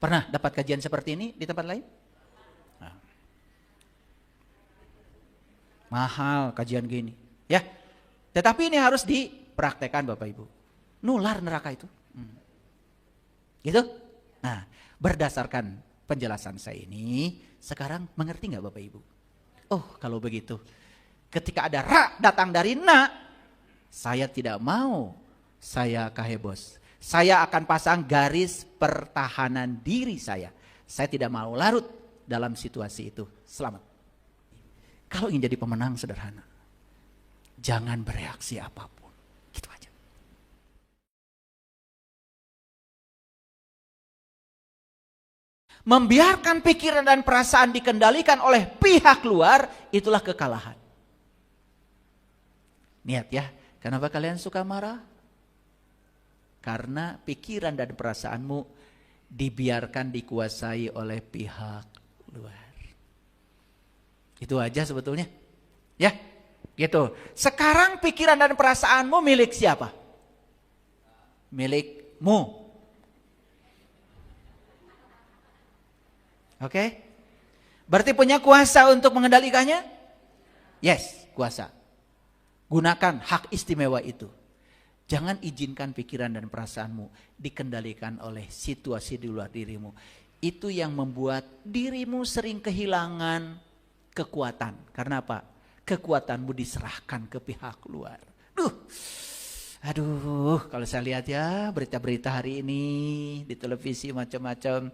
Pernah dapat kajian seperti ini di tempat lain? Nah. Mahal kajian gini, ya. Tetapi ini harus dipraktekkan Bapak Ibu. Nular neraka itu. Gitu? Nah, berdasarkan penjelasan saya ini, sekarang mengerti nggak Bapak Ibu? Oh, kalau begitu, ketika ada ra datang dari na, saya tidak mau saya kahebos. Saya akan pasang garis pertahanan diri saya. Saya tidak mau larut dalam situasi itu. Selamat. Kalau ingin jadi pemenang sederhana. Jangan bereaksi apapun. Gitu aja. Membiarkan pikiran dan perasaan dikendalikan oleh pihak luar, itulah kekalahan. Niat ya, kenapa kalian suka marah? Karena pikiran dan perasaanmu dibiarkan dikuasai oleh pihak luar. Itu aja sebetulnya. Ya, gitu. Sekarang pikiran dan perasaanmu milik siapa? Milikmu. Oke? Berarti punya kuasa untuk mengendalikannya? Yes, kuasa. Gunakan hak istimewa itu. Jangan izinkan pikiran dan perasaanmu dikendalikan oleh situasi di luar dirimu. Itu yang membuat dirimu sering kehilangan kekuatan. Karena apa? Kekuatanmu diserahkan ke pihak luar. Aduh, kalau saya lihat ya berita-berita hari ini di televisi macam-macam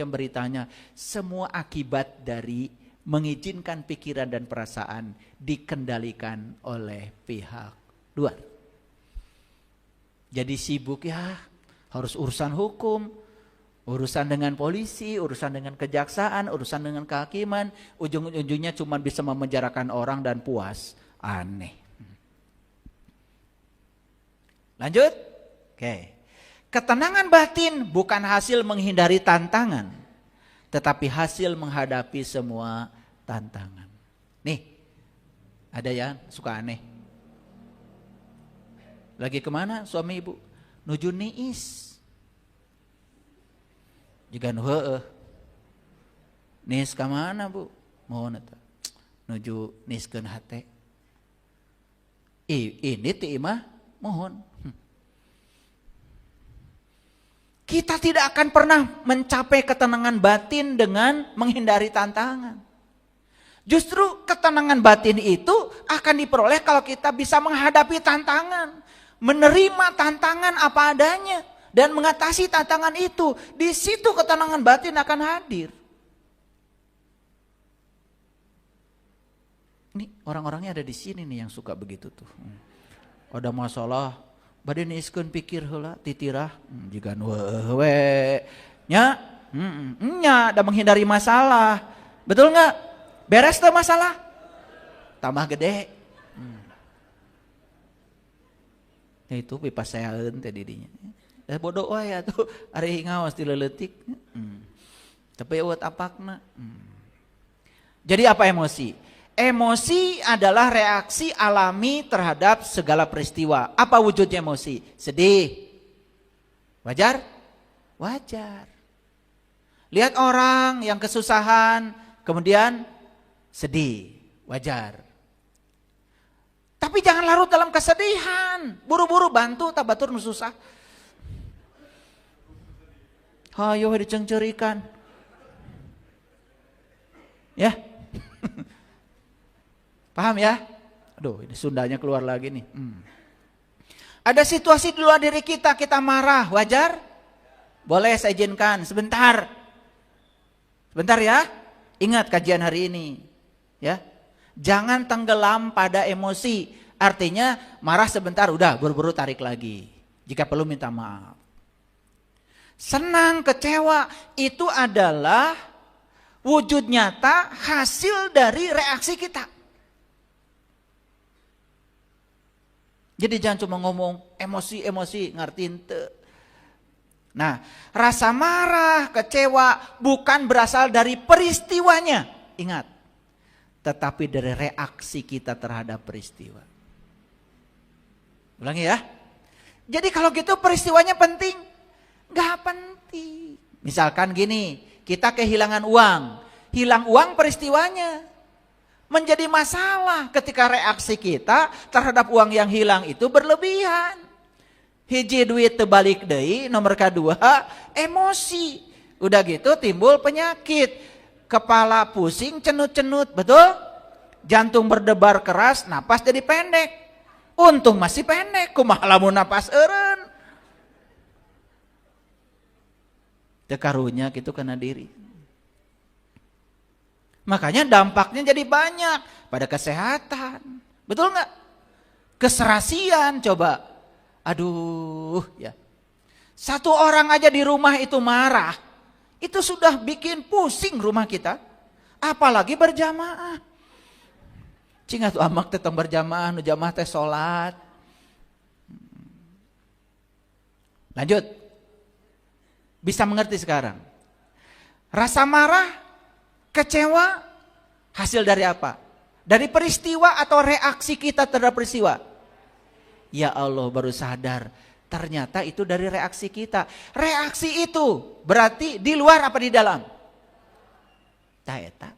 beritanya. Semua akibat dari mengizinkan pikiran dan perasaan dikendalikan oleh pihak luar. Jadi sibuk ya, harus urusan hukum, urusan dengan polisi, urusan dengan kejaksaan, urusan dengan kehakiman, ujung-ujungnya cuma bisa memenjarakan orang dan puas. Aneh. Lanjut? Oke. Ketenangan batin bukan hasil menghindari tantangan, tetapi hasil menghadapi semua tantangan. Nih, ada yang suka aneh. Lagi kemana suami ibu? Nuju niis. Jika niis kemana bu? Mohon eta. Nuju niiskeun hate. Ini ti imah mohon. Kita tidak akan pernah mencapai ketenangan batin dengan menghindari tantangan. Justru ketenangan batin itu akan diperoleh kalau kita bisa menghadapi tantangan. Menerima tantangan apa adanya. Dan mengatasi tantangan itu. Di situ ketenangan batin akan hadir. Ini orang-orangnya ada di sini nih yang suka begitu tuh. Ada masalah. Bade niiskeun pikir heula titirah. Jiga we nya. Nya ada menghindari masalah. Betul nggak? Beres tuh masalah. Tambah gede. Itu pipas saya teh didinya. Bodoh wae atuh ari ngaos ti leuletik. Tapi eueuh apakna. Jadi apa emosi? Emosi adalah reaksi alami terhadap segala peristiwa. Apa wujud emosi? Sedih. Wajar? Wajar. Lihat orang yang kesusahan, kemudian sedih. Wajar. Tapi jangan larut dalam kesedihan. Buru-buru bantu, tak batur nu susah. Hayo dicengcerikan. Ya. Paham ya? Aduh, ini Sundanya keluar lagi nih. Ada situasi di luar diri kita marah, wajar? Boleh saya izinkan sebentar. Sebentar ya. Ingat kajian hari ini. Ya. Jangan tenggelam pada emosi. Artinya marah sebentar, udah buru-buru tarik lagi. Jika perlu minta maaf. Senang, kecewa, itu adalah wujud nyata hasil dari reaksi kita. Jadi jangan cuma ngomong emosi, ngertiin te. Nah, rasa marah, kecewa bukan berasal dari peristiwanya. Ingat. Tetapi dari reaksi kita terhadap peristiwa. Ulangi ya. Jadi kalau gitu peristiwanya penting? Gak penting. Misalkan gini, kita kehilangan uang. Hilang uang peristiwanya. Menjadi masalah ketika reaksi kita terhadap uang yang hilang itu berlebihan. Hiji duit terbalik deui, nomor kedua emosi. Udah gitu timbul penyakit. Kepala pusing, cenut-cenut, betul? Jantung berdebar keras, napas jadi pendek. Untung masih pendek, kumaha lamun napas eureun. Teu karunya gitu kena diri. Makanya dampaknya jadi banyak pada kesehatan. Betul nggak? Keserasian coba. Aduh ya. Satu orang aja di rumah itu marah. Itu sudah bikin pusing rumah kita. Apalagi berjamaah. Cingat tuh amak tetang berjamaah, nu jamaah teh salat. Lanjut. Bisa mengerti sekarang. Rasa marah, kecewa, hasil dari apa? Dari peristiwa atau reaksi kita terhadap peristiwa? Ya Allah, baru sadar. Ternyata itu dari reaksi kita. Reaksi itu berarti di luar apa di dalam? Eta.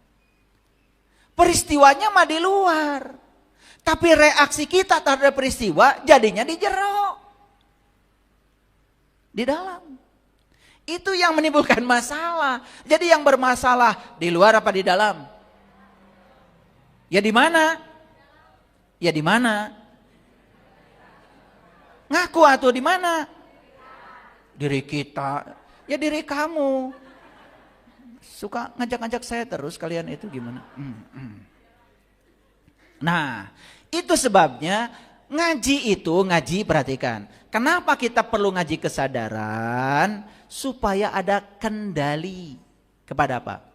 Peristiwanya mah di luar. Tapi reaksi kita terhadap peristiwa jadinya di jero. Di dalam. Itu yang menimbulkan masalah. Jadi yang bermasalah di luar apa di dalam? Ya di mana? Ya di mana? Ngaku atuh di mana? Diri kita. Ya diri kamu. Suka ngajak-ngajak saya terus kalian itu gimana? Nah, itu sebabnya ngaji perhatikan. Kenapa kita perlu ngaji kesadaran? Supaya ada kendali kepada apa?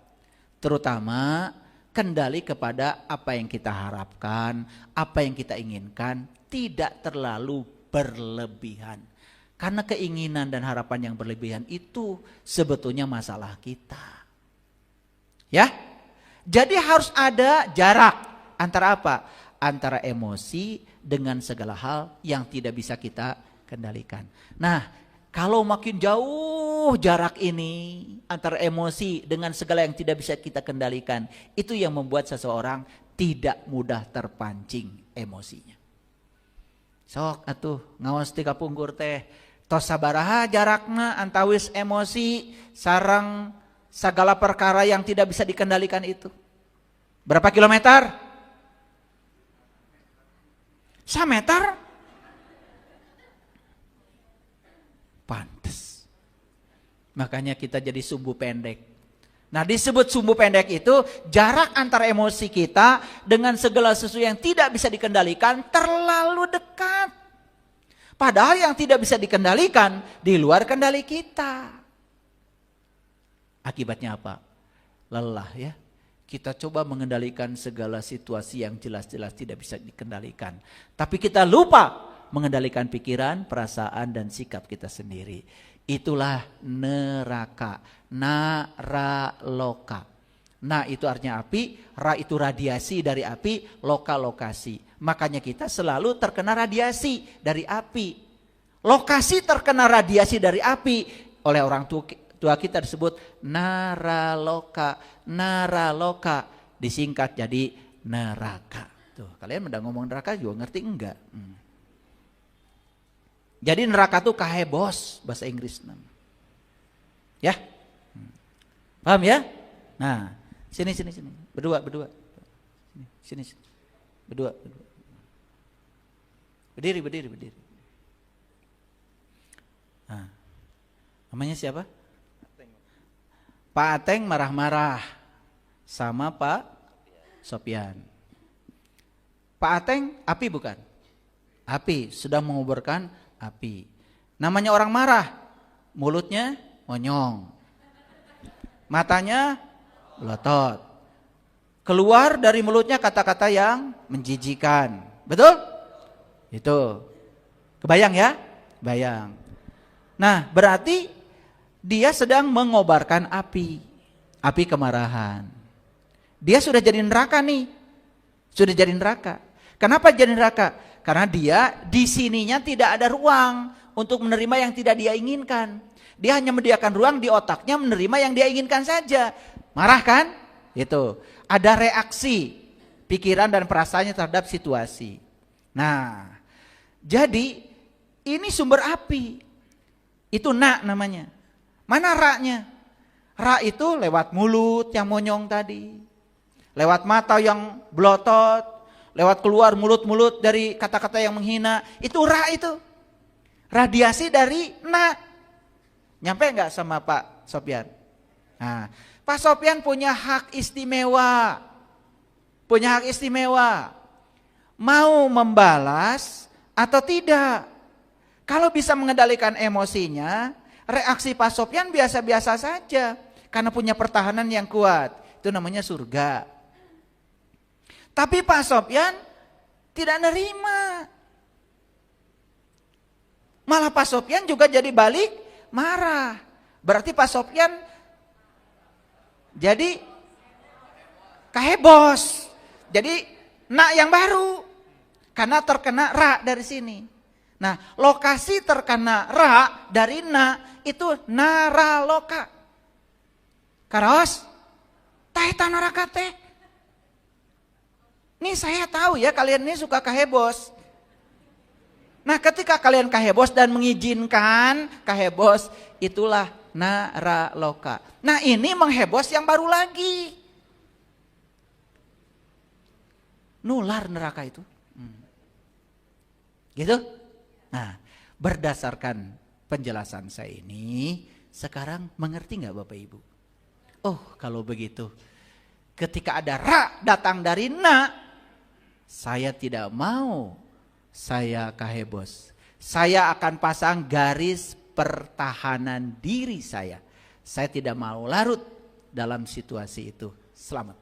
Terutama kendali kepada apa yang kita harapkan, apa yang kita inginkan, tidak terlalu berlebihan. Karena keinginan dan harapan yang berlebihan itu sebetulnya masalah kita. Ya? Jadi harus ada jarak antara apa? Antara emosi dengan segala hal yang tidak bisa kita kendalikan. Nah, kalau makin jauh jarak ini antara emosi dengan segala yang tidak bisa kita kendalikan, itu yang membuat seseorang tidak mudah terpancing emosinya. Sok atuh ngawas ti kapungkur teh, tos sabaraha jarakna antawis emosi sareng segala perkara yang tidak bisa dikendalikan itu. Berapa kilometer? 1 meter? Pantes. Makanya kita jadi sumbu pendek. Nah, disebut sumbu pendek itu jarak antara emosi kita dengan segala sesuatu yang tidak bisa dikendalikan terlalu dekat. Padahal yang tidak bisa dikendalikan di luar kendali kita. Akibatnya apa? Lelah ya. Kita coba mengendalikan segala situasi yang jelas-jelas tidak bisa dikendalikan. Tapi kita lupa mengendalikan pikiran, perasaan, dan sikap kita sendiri. Itulah neraka, naraloka. Nah itu artinya api, ra itu radiasi dari api, loka lokasi. Makanya kita selalu terkena radiasi dari api. Lokasi terkena radiasi dari api oleh orang tua kita disebut naraloka. Naraloka disingkat jadi neraka. Tuh, kalian udah ngomong neraka juga ngerti enggak? Jadi neraka tuh kahebos bahasa Inggris. Ya. Paham ya? Nah, sini. Berdua. Sini. Berdua. Berdiri. Nah. Namanya siapa? Pak Ateng marah-marah sama Pak Sopian. Pak Ateng api bukan? Api, sedang mengoborkan api. Namanya orang marah, mulutnya monyong, matanya melotot, keluar dari mulutnya kata-kata yang menjijikan. Betul? Itu. Kebayang ya? Bayang. Nah, berarti dia sedang mengobarkan api kemarahan. Dia sudah jadi neraka nih. Sudah jadi neraka. Kenapa jadi neraka? Karena dia di sininya tidak ada ruang untuk menerima yang tidak dia inginkan. Dia hanya menyediakan ruang di otaknya menerima yang dia inginkan saja. Marah kan? Itu. Ada reaksi pikiran dan perasaannya terhadap situasi. Nah, jadi ini sumber api. Itu na namanya. Mana ra-nya? Ra itu lewat mulut yang monyong tadi. Lewat mata yang belotot. Lewat keluar mulut-mulut dari kata-kata yang menghina. Itu ra itu. Radiasi dari na. Nyampe nggak sama Pak Sopyan? Nah, Pak Sopyan punya hak istimewa. Punya hak istimewa. Mau membalas atau tidak. Kalau bisa mengendalikan emosinya, reaksi Pak Sopyan biasa-biasa saja. Karena punya pertahanan yang kuat. Itu namanya surga. Tapi Pak Sopyan tidak nerima. Malah Pak Sopyan juga jadi balik marah. Berarti Pak Sopyan jadi kahebos. Jadi na yang baru. Karena terkena ra dari sini. Nah, lokasi terkena ra dari na itu naraloka. Karaos? Taeta naraka teh. Nih saya tahu ya kalian ini suka kahebos. Nah, ketika kalian kahebos dan mengizinkan kahebos, itulah naraloka. Nah, ini menghebos yang baru lagi. Nular neraka itu. Gitu? Nah, berdasarkan penjelasan saya ini, sekarang mengerti nggak Bapak Ibu? Oh, kalau begitu, ketika ada ra datang dari na, saya tidak mau saya kahebos. Saya akan pasang garis pertahanan diri saya. Saya tidak mau larut dalam situasi itu. Selamat.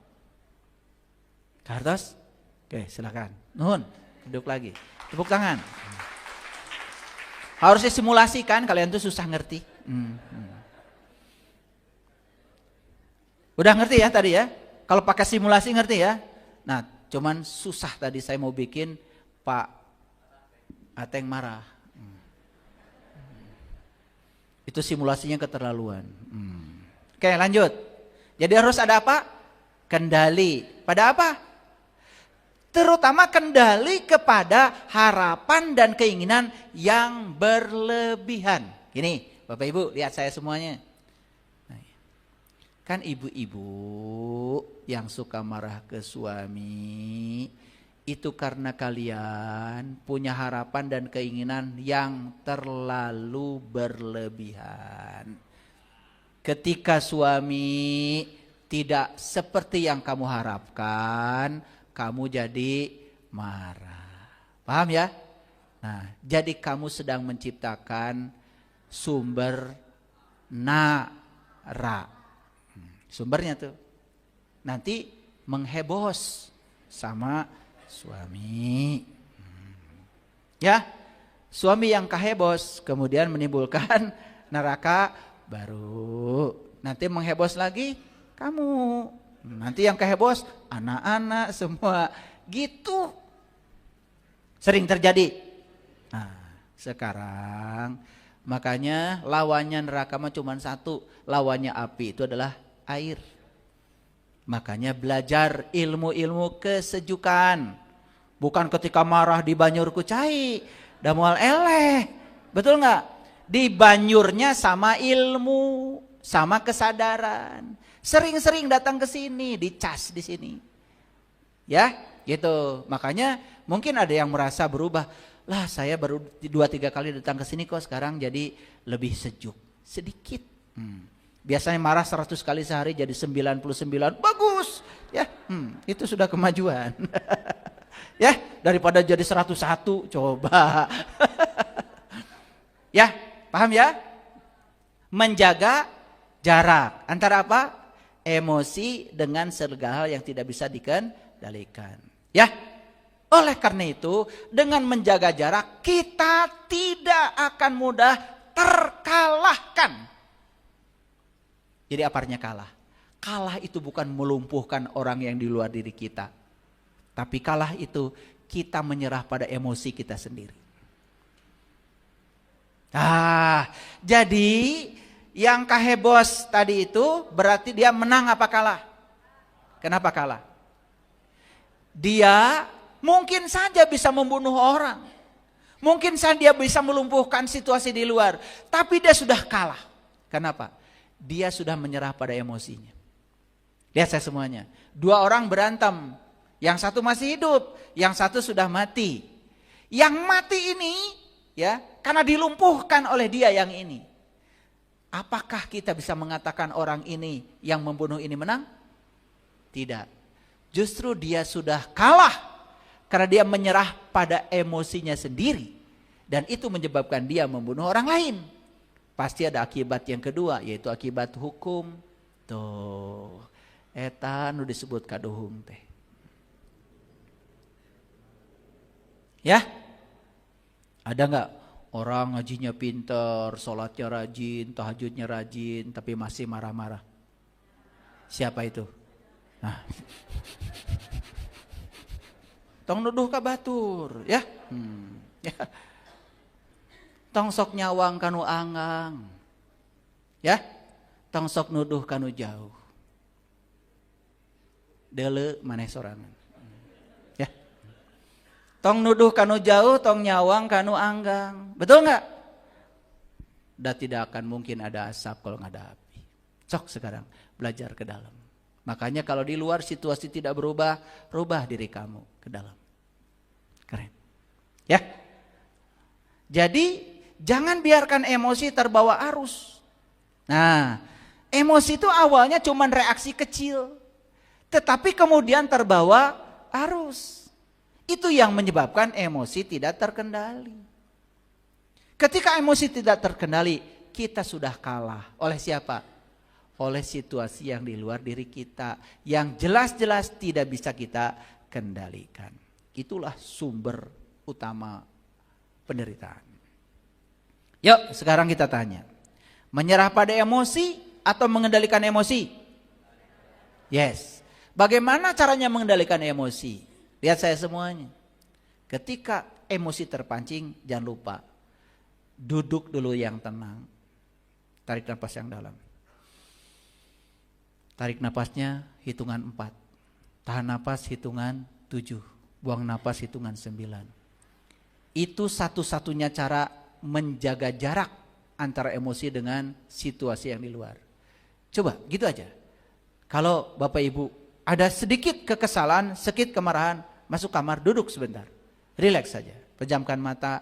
Kartos? Oke, silakan. Nuhun, duduk lagi. Tepuk tangan. Harusnya simulasikan, kalian tuh susah ngerti. Udah ngerti ya tadi ya? Kalau pakai simulasi ngerti ya? Nah, cuman susah tadi saya mau bikin Pak Ateng marah. Itu simulasinya keterlaluan. Oke, lanjut. Jadi harus ada apa? Kendali. Pada apa? Terutama kendali kepada harapan dan keinginan yang berlebihan. Gini, Bapak Ibu, lihat saya semuanya. Kan ibu-ibu yang suka marah ke suami, itu karena kalian punya harapan dan keinginan yang terlalu berlebihan. Ketika suami tidak seperti yang kamu harapkan, kamu jadi marah. Paham ya? Nah, jadi kamu sedang menciptakan sumber nara. Sumbernya tuh nanti menghebos sama suami. Ya, suami yang kahebos kemudian menimbulkan neraka baru. Nanti menghebos lagi kamu. Nanti yang kahebos anak-anak semua gitu. Sering terjadi. Nah, sekarang makanya lawannya neraka mah cuma satu. Lawannya api itu adalah air. Makanya belajar ilmu-ilmu kesejukan. Bukan ketika marah di banjur kucai, da moal eleh. Betul nggak? Di banjurnya sama ilmu, sama kesadaran. Sering-sering datang ke sini, dicas di sini. Ya, gitu. Makanya mungkin ada yang merasa berubah. Lah, saya baru 2-3 kali datang ke sini kok sekarang jadi lebih sejuk. Sedikit. Biasanya marah 100 kali sehari jadi 99. Bagus. Ya, itu sudah kemajuan. Ya, daripada jadi 101 coba. Ya, paham ya? Menjaga jarak antara apa? Emosi dengan segala hal yang tidak bisa dikendalikan. Ya. Oleh karena itu, dengan menjaga jarak kita tidak akan mudah terkalahkan. Jadi apa artinya kalah? Kalah itu bukan melumpuhkan orang yang di luar diri kita. Tapi kalah itu kita menyerah pada emosi kita sendiri. Jadi Yang kahebos tadi itu berarti dia menang apa kalah? Kenapa kalah? Dia mungkin saja bisa membunuh orang. Mungkin saja dia bisa melumpuhkan situasi di luar. Tapi dia sudah kalah. Kenapa? Dia sudah menyerah pada emosinya. Lihat saya semuanya. Dua orang berantem. Yang satu masih hidup. Yang satu sudah mati. Yang mati ini ya karena dilumpuhkan oleh dia yang ini. Apakah kita bisa mengatakan orang ini yang membunuh ini menang? Tidak. Justru dia sudah kalah karena dia menyerah pada emosinya sendiri. Dan itu menyebabkan dia membunuh orang lain. Pasti ada akibat yang kedua, yaitu akibat hukum. Tuh, eta nu disebut kaduhung teh. Ya? Ada enggak orang ngajinya pinter, sholatnya rajin, tahajudnya rajin, tapi masih marah-marah? Siapa itu? Nah. Tong nuduh ka batur, ya. Ya. Tong sok nyawang kanu anggang. Ya. Tong sok nuduh kanu jauh. Deuleu maneh sorangan. Ya. Tong nuduh kanu jauh, tong nyawang kanu anggang. Betul enggak? Dah tidak akan mungkin ada asap kalau nggak ada api. Sok sekarang belajar ke dalam. Makanya kalau di luar situasi tidak berubah, rubah diri kamu ke dalam. Keren. Ya. Jadi jangan biarkan emosi terbawa arus. Nah, emosi itu awalnya cuma reaksi kecil. Tetapi kemudian terbawa arus. Itu yang menyebabkan emosi tidak terkendali. Ketika emosi tidak terkendali, kita sudah kalah. Oleh siapa? Oleh situasi yang di luar diri kita, yang jelas-jelas tidak bisa kita kendalikan. Itulah sumber utama penderitaan. Yuk sekarang kita tanya, menyerah pada emosi atau mengendalikan emosi? Yes. Bagaimana caranya mengendalikan emosi? Lihat saya semuanya. Ketika emosi terpancing, jangan lupa duduk dulu yang tenang. Tarik nafas yang dalam. Tarik napasnya hitungan 4. Tahan napas hitungan 7. Buang napas hitungan 9. Itu satu-satunya cara menjaga jarak antara emosi dengan situasi yang di luar. Coba gitu aja. Kalau Bapak Ibu ada sedikit kekesalan, sedikit kemarahan, masuk kamar, duduk sebentar. Rileks saja. Pejamkan mata,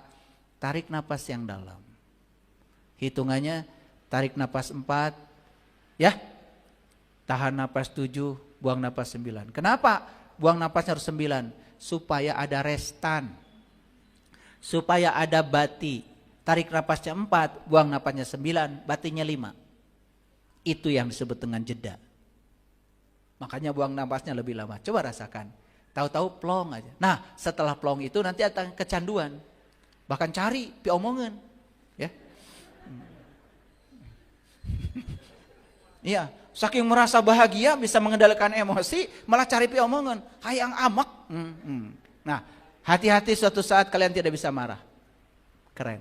tarik napas yang dalam. Hitungannya tarik napas 4, ya. Tahan napas 7, buang napas 9. Kenapa buang napasnya harus 9? Supaya ada restan. Supaya ada bati. Tarik napasnya 4, buang napasnya 9, batinya 5. Itu yang disebut dengan jeda. Makanya buang napasnya lebih lama. Coba rasakan. Tahu-tahu plong aja. Nah setelah plong itu nanti ada kecanduan. Bahkan cari piomongan. Ya. Iya. Saking merasa bahagia bisa mengendalikan emosi, malah cari piomongan, hayang amak. Nah, hati-hati suatu saat kalian tidak bisa marah. Keren.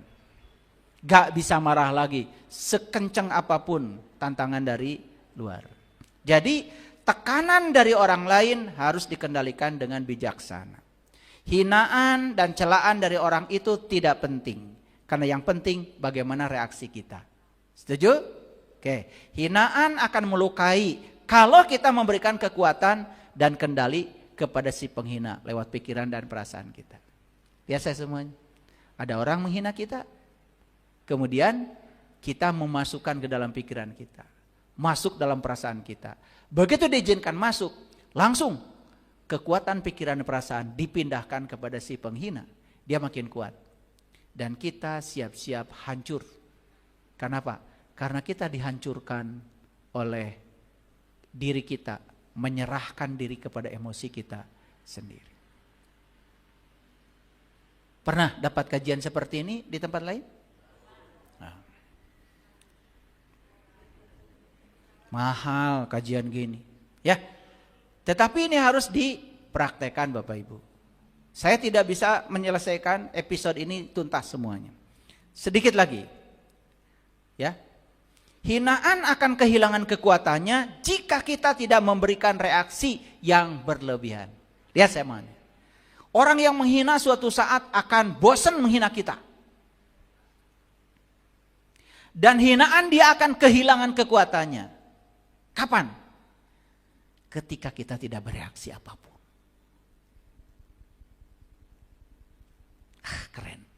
Gak bisa marah lagi, sekencang apapun tantangan dari luar. Jadi tekanan dari orang lain harus dikendalikan dengan bijaksana. Hinaan dan celaan dari orang itu tidak penting, karena yang penting bagaimana reaksi kita. Setuju? Oke, hinaan akan melukai kalau kita memberikan kekuatan dan kendali kepada si penghina lewat pikiran dan perasaan kita. Lihat saya semuanya. Ada orang menghina kita, kemudian kita memasukkan ke dalam pikiran kita, masuk dalam perasaan kita. Begitu diizinkan masuk, langsung kekuatan pikiran dan perasaan dipindahkan kepada si penghina. Dia makin kuat. Dan kita siap-siap hancur. Kenapa? Karena kita dihancurkan oleh diri kita, menyerahkan diri kepada emosi kita sendiri. Pernah dapat kajian seperti ini di tempat lain? Nah. Mahal kajian gini, ya. Tetapi ini harus dipraktekkan Bapak Ibu. Saya tidak bisa menyelesaikan episode ini tuntas semuanya. Sedikit lagi, ya. Hinaan akan kehilangan kekuatannya jika kita tidak memberikan reaksi yang berlebihan. Lihat saya mana. Orang yang menghina suatu saat akan bosan menghina kita. Dan hinaan dia akan kehilangan kekuatannya. Kapan? Ketika kita tidak bereaksi apapun. Keren.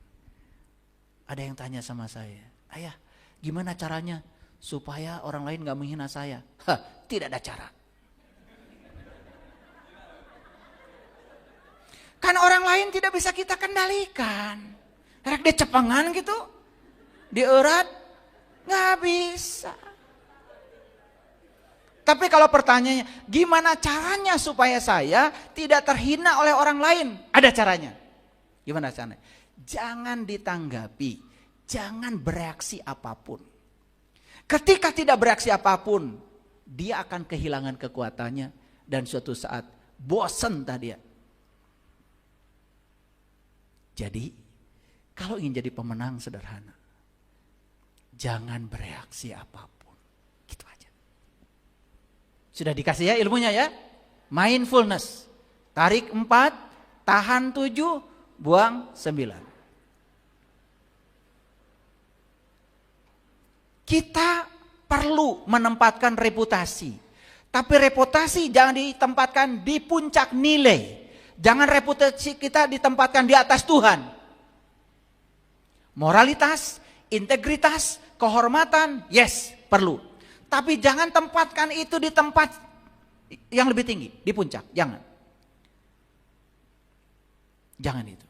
Ada yang tanya sama saya, ayah gimana caranya supaya orang lain gak menghina saya? Tidak ada cara. Kan orang lain tidak bisa kita kendalikan. Karena dia cepengan gitu, dierat, gak bisa. Tapi kalau pertanyaannya, gimana caranya supaya saya tidak terhina oleh orang lain? Ada caranya. Gimana caranya? Jangan ditanggapi, jangan bereaksi apapun. Ketika tidak bereaksi apapun, dia akan kehilangan kekuatannya dan suatu saat bosan tadi. Jadi, kalau ingin jadi pemenang sederhana, jangan bereaksi apapun. Gitu aja. Sudah dikasih ya ilmunya ya? Mindfulness. Tarik 4, tahan 7, buang 9. Kita perlu menempatkan reputasi. Tapi reputasi jangan ditempatkan di puncak nilai. Jangan reputasi kita ditempatkan di atas Tuhan. Moralitas, integritas, kehormatan, yes, perlu. Tapi jangan tempatkan itu di tempat yang lebih tinggi, di puncak, jangan. Jangan itu.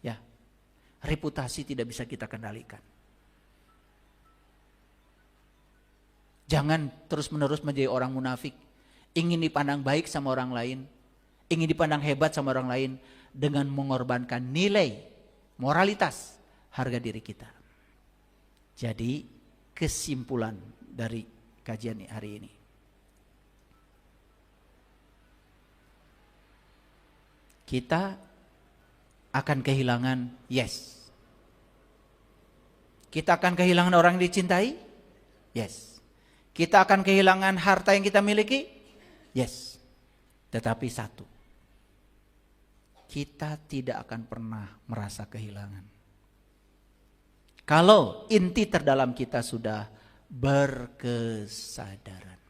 Ya. Reputasi tidak bisa kita kendalikan. Jangan terus-menerus menjadi orang munafik. Ingin dipandang baik sama orang lain. Ingin dipandang hebat sama orang lain. Dengan mengorbankan nilai, moralitas, harga diri kita. Jadi kesimpulan dari kajian hari ini. Kita akan kehilangan yes. Kita akan kehilangan orang yang dicintai? Yes. Kita akan kehilangan harta yang kita miliki? Yes. Tetapi satu, kita tidak akan pernah merasa kehilangan. Kalau inti terdalam kita sudah berkesadaran.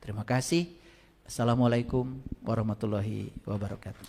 Terima kasih. Assalamualaikum warahmatullahi wabarakatuh.